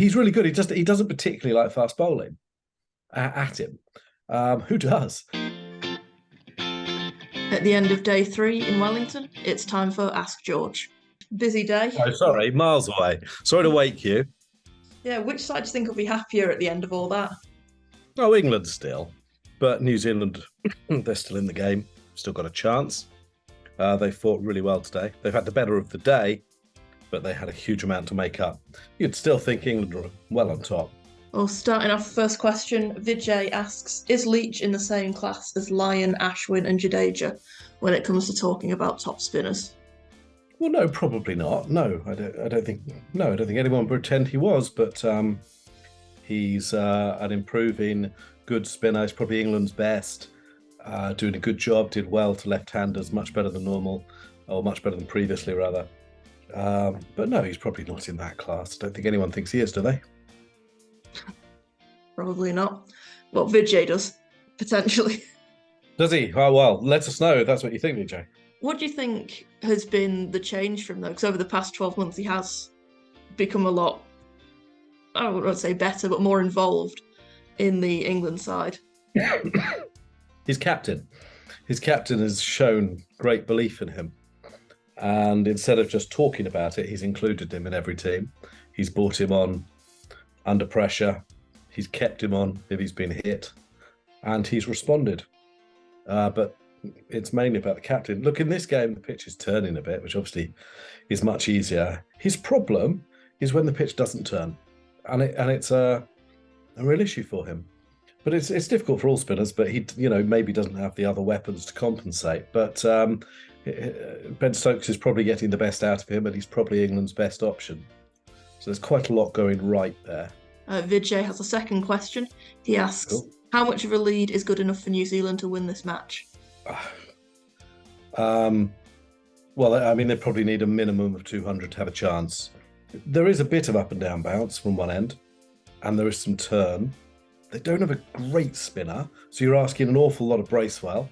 He's really good. He doesn't particularly like fast bowling at him. Who does? At the end of day 3 in Wellington, it's time for Ask George. Busy day. Oh, sorry, miles away. Sorry to wake you. Yeah, which side do you think will be happier at the end of all that? Oh, England still. But New Zealand, they're still in the game. Still got a chance. They fought really well today. They've had the better of the day, but they had a huge amount to make up. You'd still think England are well on top. Well, starting off the first question, Vijay asks, is Leach in the same class as Lyon, Ashwin and Jadeja when it comes to talking about top spinners? Well, no, probably not. No, I don't think anyone would pretend he was, but he's an improving good spinner. He's probably England's best, doing a good job, did well to left-handers, much better than normal, or much better than previously, rather. But no, he's probably not in that class. I don't think anyone thinks he is, do they? Probably not. Well, Vijay does, potentially. Does he? Oh, well, let us know if that's what you think, Vijay. What do you think has been the change from though? Because over the past 12 months, he has become a lot, I don't want to say better, but more involved in the England side. His captain has shown great belief in him. And instead of just talking about it, he's included him in every team. He's brought him on under pressure. He's kept him on if he's been hit. And he's responded. But it's mainly about the captain. Look, in this game, the pitch is turning a bit, which obviously is much easier. His problem is when the pitch doesn't turn. And it's a real issue for him. But it's difficult for all spinners, but he maybe doesn't have the other weapons to compensate. But Ben Stokes is probably getting the best out of him, and he's probably England's best option. So there's quite a lot going right there. Vijay has a second question. He asks, cool. How much of a lead is good enough for New Zealand to win this match? Well, I mean, they probably need a minimum of 200 to have a chance. There is a bit of up and down bounce from one end, and there is some turn. They don't have a great spinner, so you're asking an awful lot of Bracewell.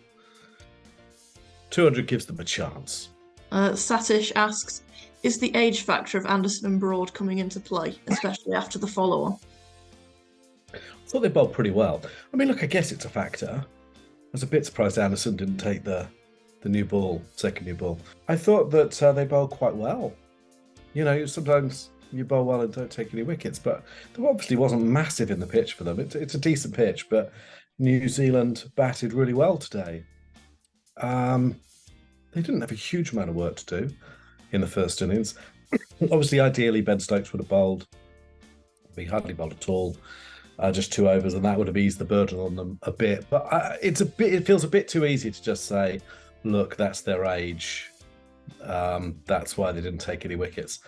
200 gives them a chance. Satish asks, is the age factor of Anderson and Broad coming into play, especially after the follow-on? I thought they bowled pretty well. I mean, look, I guess it's a factor. I was a bit surprised Anderson didn't take the second new ball. I thought that they bowled quite well. Sometimes you bowl well and don't take any wickets, but there obviously wasn't massive in the pitch for them. It's a decent pitch, but New Zealand batted really well today. They didn't have a huge amount of work to do in the first innings. Obviously, ideally, Ben Stokes would have bowled. He hardly bowled at all. Just 2 overs, and that would have eased the burden on them a bit. But it feels a bit too easy to just say, look, that's their age. That's why they didn't take any wickets.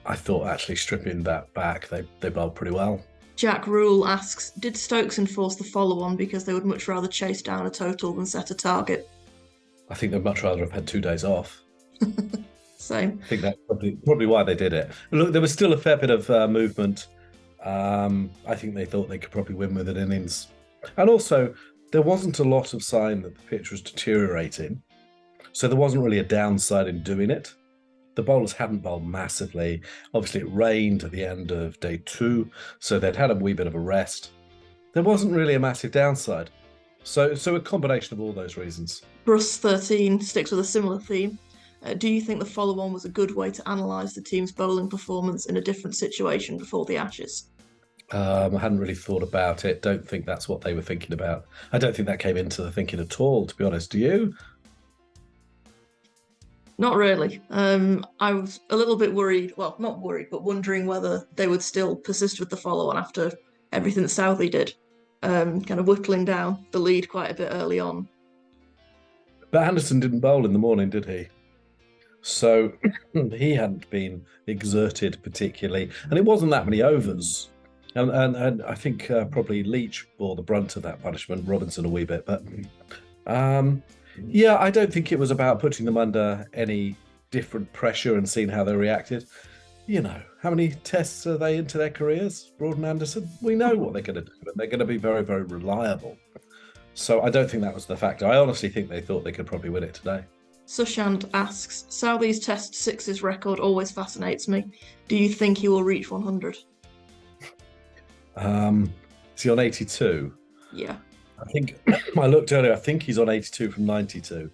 I thought actually stripping that back, they bowled pretty well. Jack Rule asks, did Stokes enforce the follow-on because they would much rather chase down a total than set a target? I think they'd much rather have had 2 days off. Same. I think that's probably why they did it. Look, there was still a fair bit of movement. I think they thought they could probably win with an innings. And also, there wasn't a lot of sign that the pitch was deteriorating. So there wasn't really a downside in doing it. The bowlers hadn't bowled massively. Obviously, it rained at the end of day 2, so they'd had a wee bit of a rest. There wasn't really a massive downside. So a combination of all those reasons. Bruce13 sticks with a similar theme. Do you think the follow-on was a good way to analyse the team's bowling performance in a different situation before the Ashes? I hadn't really thought about it. Don't think that's what they were thinking about. I don't think that came into the thinking at all, to be honest. Do you? Not really. I was a little bit worried, well, not worried, but wondering whether they would still persist with the follow-on after everything that Southey did, kind of whittling down the lead quite a bit early on. But Anderson didn't bowl in the morning, did he? So he hadn't been exerted particularly, and it wasn't that many overs. And I think probably Leach bore the brunt of that punishment, Robinson a wee bit. But yeah, I don't think it was about putting them under any different pressure and seeing how they reacted. How many tests are they into their careers, Broad and Anderson? We know what they're going to do, and they're going to be very, very reliable. So I don't think that was the factor. I honestly think they thought they could probably win it today. Sushant asks, Southey's Test 6's record always fascinates me. Do you think he will reach 100? Is he on 82? Yeah. I think I looked earlier. I think he's on 82 from 92.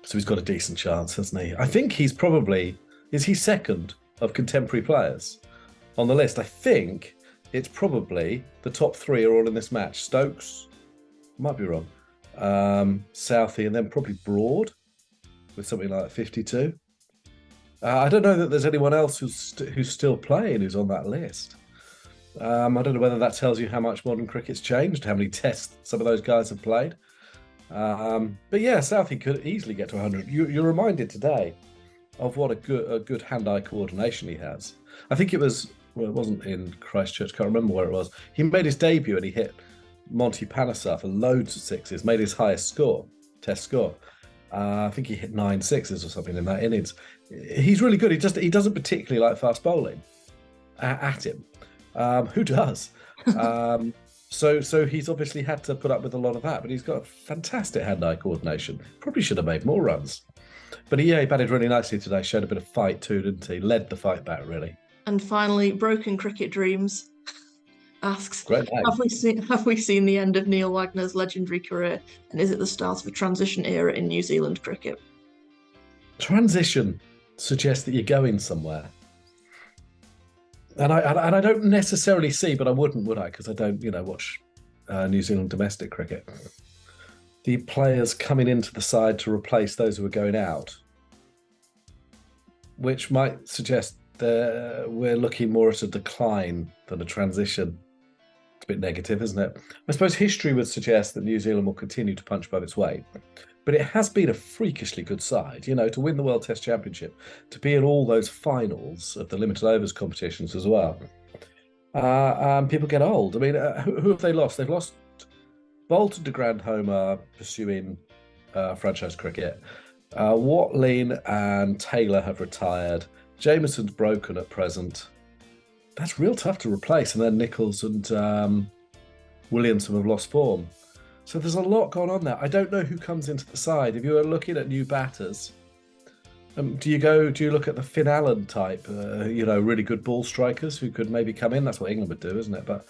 So he's got a decent chance, hasn't he? I think he's probably, is he second of contemporary players on the list? I think it's probably the top three are all in this match. Stokes, might be wrong, Southey, and then probably Broad with something like 52. I don't know that there's anyone else who's still playing who's on that list. I don't know whether that tells you how much modern cricket's changed, how many tests some of those guys have played. But yeah, Southey could easily get to 100. You're reminded today of what a good hand-eye coordination he has. I think it wasn't in Christchurch, can't remember where it was. He made his debut and he hit Monty Panesar for loads of sixes, made his highest score, test score. I think he hit 9 sixes or something in that innings. He's really good. He doesn't particularly like fast bowling at him. Who does? So he's obviously had to put up with a lot of that, but he's got fantastic hand-eye coordination. Probably should have made more runs. But he batted really nicely today, showed a bit of fight too, didn't he? Led the fight back, really. And finally, Broken Cricket Dreams asks, Great name. have we seen the end of Neil Wagner's legendary career, and is it the start of a transition era in New Zealand cricket? Transition suggests that you're going somewhere. And I don't necessarily see, but I wouldn't, would I? Because I don't, watch New Zealand domestic cricket. The players coming into the side to replace those who are going out, which might suggest that we're looking more at a decline than a transition. It's a bit negative, isn't it? I suppose history would suggest that New Zealand will continue to punch above its weight. But it has been a freakishly good side, to win the World Test Championship, to be in all those finals of the limited overs competitions as well. People get old. I mean, who have they lost? They've lost Bolton to Grandhomer pursuing franchise cricket. Watling and Taylor have retired. Jameson's broken at present. That's real tough to replace. And then Nichols and Williamson have lost form. So there's a lot going on there. I don't know who comes into the side. If you're looking at new batters, do you look at the Finn Allen type, really good ball strikers who could maybe come in? That's what England would do, isn't it? But,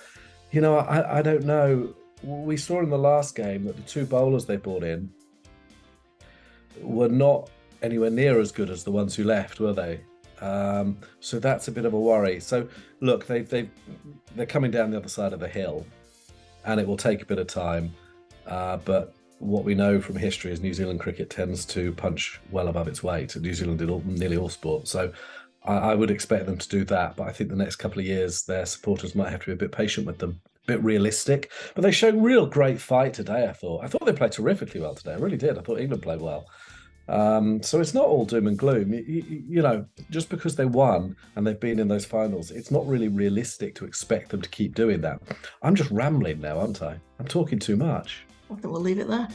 I don't know. We saw in the last game that the two bowlers they brought in were not anywhere near as good as the ones who left, were they? So that's a bit of a worry. So look, they're coming down the other side of the hill, and it will take a bit of time. But what we know from history is New Zealand cricket tends to punch well above its weight. New Zealand did nearly all sports. So I would expect them to do that. But I think the next couple of years, their supporters might have to be a bit patient with them, a bit realistic. But they showed real great fight today, I thought. I thought they played terrifically well today. I really did. I thought England played well. So it's not all doom and gloom. Just because they won and they've been in those finals, it's not really realistic to expect them to keep doing that. I'm just rambling now, aren't I? I'm talking too much. I think we'll leave it there.